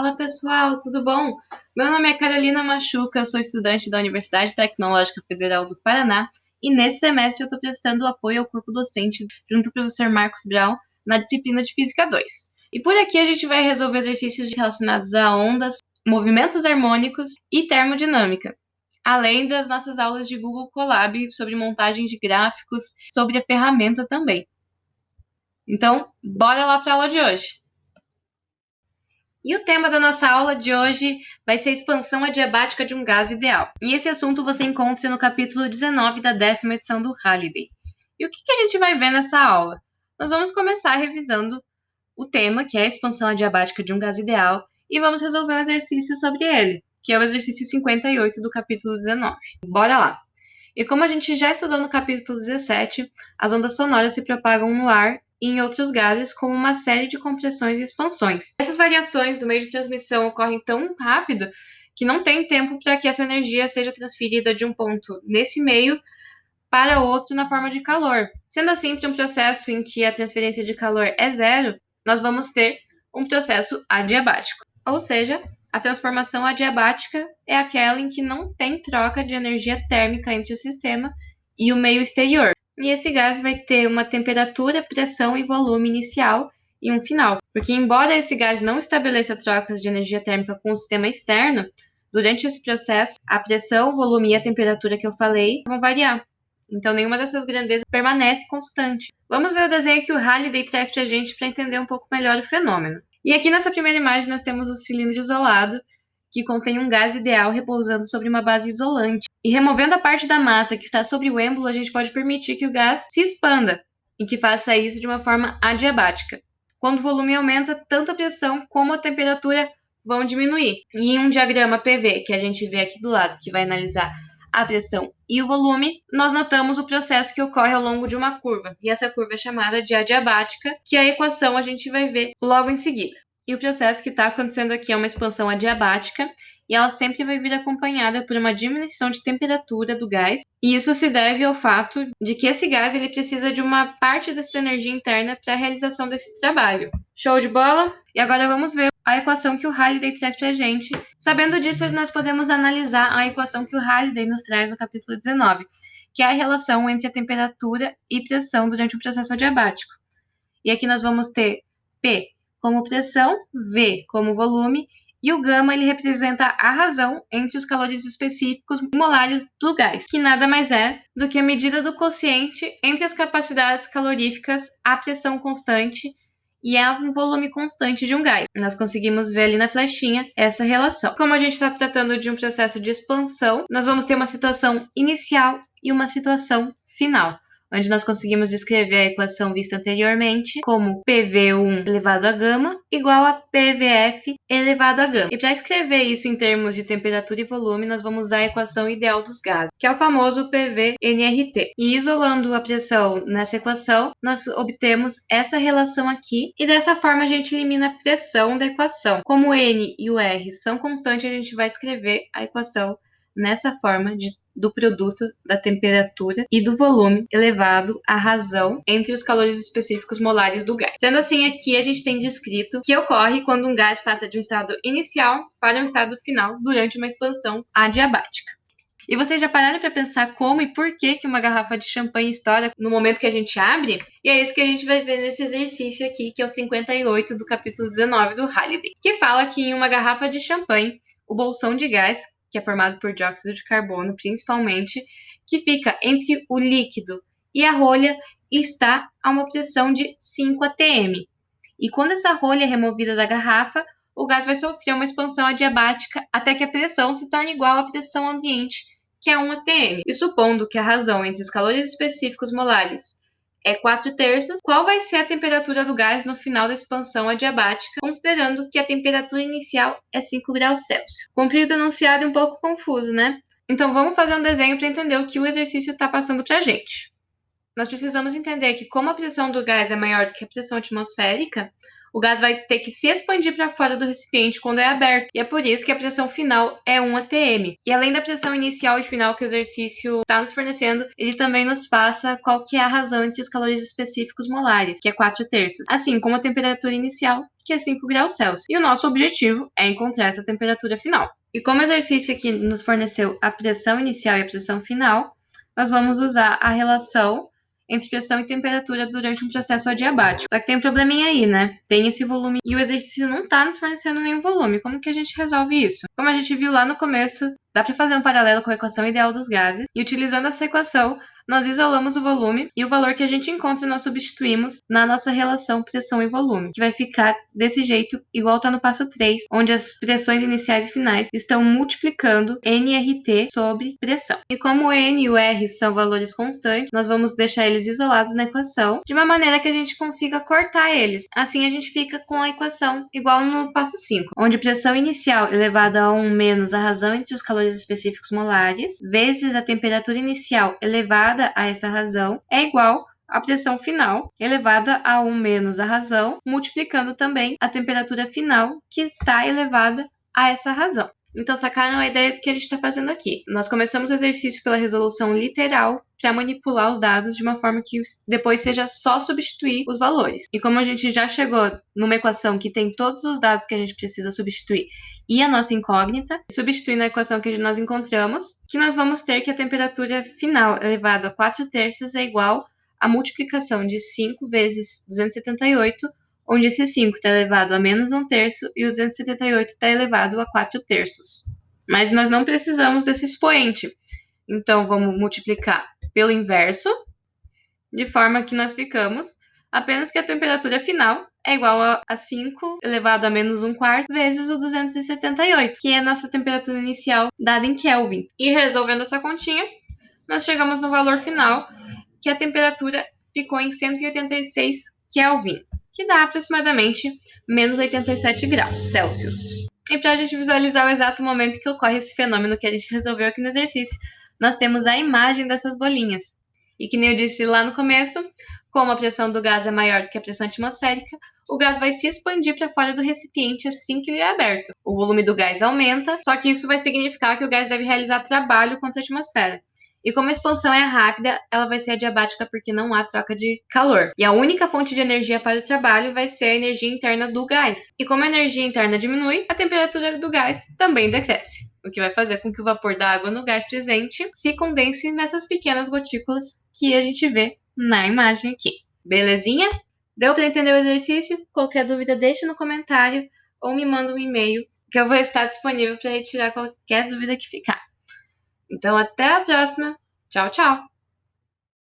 Fala pessoal, tudo bom? Meu nome é Carolina Machuca, eu sou estudante da Universidade Tecnológica Federal do Paraná e nesse semestre eu estou prestando apoio ao corpo docente junto ao professor Marcos Brown na disciplina de Física 2. E por aqui a gente vai resolver exercícios relacionados a ondas, movimentos harmônicos e termodinâmica, além das nossas aulas de Google Colab sobre montagem de gráficos, sobre a ferramenta também. Então, bora lá para a aula de hoje! E o tema da nossa aula de hoje vai ser a expansão adiabática de um gás ideal. E esse assunto você encontra no capítulo 19 da 10ª edição do Halliday. E o que a gente vai ver nessa aula? Nós vamos começar revisando o tema, que é a expansão adiabática de um gás ideal, e vamos resolver um exercício sobre ele, que é o exercício 58 do capítulo 19. Bora lá! E como a gente já estudou no capítulo 17, as ondas sonoras se propagam no ar e em outros gases como uma série de compressões e expansões. Essas variações do meio de transmissão ocorrem tão rápido que não tem tempo para que essa energia seja transferida de um ponto nesse meio para outro na forma de calor. Sendo assim, para um processo em que a transferência de calor é zero, nós vamos ter um processo adiabático. Ou seja, a transformação adiabática é aquela em que não tem troca de energia térmica entre o sistema e o meio exterior. E esse gás vai ter uma temperatura, pressão e volume inicial e um final. Porque embora esse gás não estabeleça trocas de energia térmica com o sistema externo, durante esse processo, a pressão, o volume e a temperatura que eu falei vão variar. Então, nenhuma dessas grandezas permanece constante. Vamos ver o desenho que o Halliday traz para a gente para entender um pouco melhor o fenômeno. E aqui nessa primeira imagem nós temos o cilindro isolado, que contém um gás ideal repousando sobre uma base isolante. E removendo a parte da massa que está sobre o êmbolo, a gente pode permitir que o gás se expanda e que faça isso de uma forma adiabática. Quando o volume aumenta, tanto a pressão como a temperatura vão diminuir. E em um diagrama PV, que a gente vê aqui do lado, que vai analisar a pressão e o volume, nós notamos o processo que ocorre ao longo de uma curva. E essa curva é chamada de adiabática, que a equação a gente vai ver logo em seguida. E o processo que está acontecendo aqui é uma expansão adiabática, e ela sempre vai vir acompanhada por uma diminuição de temperatura do gás. E isso se deve ao fato de que esse gás ele precisa de uma parte da sua energia interna para a realização desse trabalho. Show de bola? E agora vamos ver a equação que o Halliday traz para a gente. Sabendo disso, nós podemos analisar a equação que o Halliday nos traz no capítulo 19, que é a relação entre a temperatura e pressão durante o processo adiabático. E aqui nós vamos ter P como pressão, V como volume, e o gama ele representa a razão entre os calores específicos molares do gás, que nada mais é do que a medida do quociente entre as capacidades caloríficas, a pressão constante e um volume constante de um gás. Nós conseguimos ver ali na flechinha essa relação. Como a gente está tratando de um processo de expansão, nós vamos ter uma situação inicial e uma situação final, onde nós conseguimos descrever a equação vista anteriormente como PV1 elevado a gama igual a PVF elevado a gama. E para escrever isso em termos de temperatura e volume, nós vamos usar a equação ideal dos gases, que é o famoso PV-nRT. E isolando a pressão nessa equação, nós obtemos essa relação aqui, e dessa forma a gente elimina a pressão da equação. Como o N e o R são constantes, a gente vai escrever a equação nessa forma do produto da temperatura e do volume elevado à razão entre os calores específicos molares do gás. Sendo assim, aqui a gente tem descrito que ocorre quando um gás passa de um estado inicial para um estado final durante uma expansão adiabática. E vocês já pararam para pensar como e por que uma garrafa de champanhe estoura no momento que a gente abre? E é isso que a gente vai ver nesse exercício aqui, que é o 58 do capítulo 19 do Halliday, que fala que em uma garrafa de champanhe, o bolsão de gás, que é formado por dióxido de carbono, principalmente, que fica entre o líquido e a rolha, está a uma pressão de 5 atm. E quando essa rolha é removida da garrafa, o gás vai sofrer uma expansão adiabática até que a pressão se torne igual à pressão ambiente, que é 1 atm. E supondo que a razão entre os calores específicos molares é 4/3, qual vai ser a temperatura do gás no final da expansão adiabática, considerando que a temperatura inicial é 5 graus Celsius. Comprido, enunciado e um pouco confuso, né? Então vamos fazer um desenho para entender o que o exercício está passando para a gente. Nós precisamos entender que como a pressão do gás é maior do que a pressão atmosférica, o gás vai ter que se expandir para fora do recipiente quando é aberto. E é por isso que a pressão final é 1 atm. E além da pressão inicial e final que o exercício está nos fornecendo, ele também nos passa qual que é a razão entre os calores específicos molares, que é 4/3, assim como a temperatura inicial, que é 5 graus Celsius. E o nosso objetivo é encontrar essa temperatura final. E como o exercício aqui nos forneceu a pressão inicial e a pressão final, nós vamos usar a relação entre pressão e temperatura durante um processo adiabático. Só que tem um probleminha aí, né? Tem esse volume e o exercício não está nos fornecendo nenhum volume. Como que a gente resolve isso? Como a gente viu lá no começo, dá para fazer um paralelo com a equação ideal dos gases, e utilizando essa equação, nós isolamos o volume e o valor que a gente encontra nós substituímos na nossa relação pressão e volume, que vai ficar desse jeito, igual está no passo 3, onde as pressões iniciais e finais estão multiplicando nRT sobre pressão. E como o N e o R são valores constantes, nós vamos deixar eles isolados na equação, de uma maneira que a gente consiga cortar eles. Assim a gente fica com a equação igual no passo 5, onde pressão inicial elevada a 1 menos a razão entre os calores específicos molares, vezes a temperatura inicial elevada a essa razão, é igual à pressão final elevada a 1 menos a razão, multiplicando também a temperatura final que está elevada a essa razão. Então, sacaram a ideia do que a gente está fazendo aqui. Nós começamos o exercício pela resolução literal para manipular os dados de uma forma que depois seja só substituir os valores. E como a gente já chegou numa equação que tem todos os dados que a gente precisa substituir e a nossa incógnita, substituindo a equação que nós encontramos, que nós vamos ter que a temperatura final elevada a 4/3 é igual à multiplicação de 5 vezes 278, onde esse 5 está elevado a menos 1/3 e o 278 está elevado a 4/3. Mas nós não precisamos desse expoente. Então, vamos multiplicar pelo inverso, de forma que nós ficamos apenas que a temperatura final é igual a 5 elevado a menos 1/4 vezes o 278, que é a nossa temperatura inicial dada em Kelvin. E resolvendo essa continha, nós chegamos no valor final, que a temperatura ficou em 186 Kelvin, que dá aproximadamente menos 87 graus Celsius. E para a gente visualizar o exato momento que ocorre esse fenômeno que a gente resolveu aqui no exercício, nós temos a imagem dessas bolinhas. E que nem eu disse lá no começo, como a pressão do gás é maior do que a pressão atmosférica, o gás vai se expandir para fora do recipiente assim que ele é aberto. O volume do gás aumenta, só que isso vai significar que o gás deve realizar trabalho contra a atmosfera. E como a expansão é rápida, ela vai ser adiabática porque não há troca de calor. E a única fonte de energia para o trabalho vai ser a energia interna do gás. E como a energia interna diminui, a temperatura do gás também decresce, o que vai fazer com que o vapor da água no gás presente se condense nessas pequenas gotículas que a gente vê na imagem aqui. Belezinha? Deu para entender o exercício? Qualquer dúvida, deixe no comentário ou me manda um e-mail que eu vou estar disponível para retirar qualquer dúvida que ficar. Então, até a próxima. Tchau, tchau!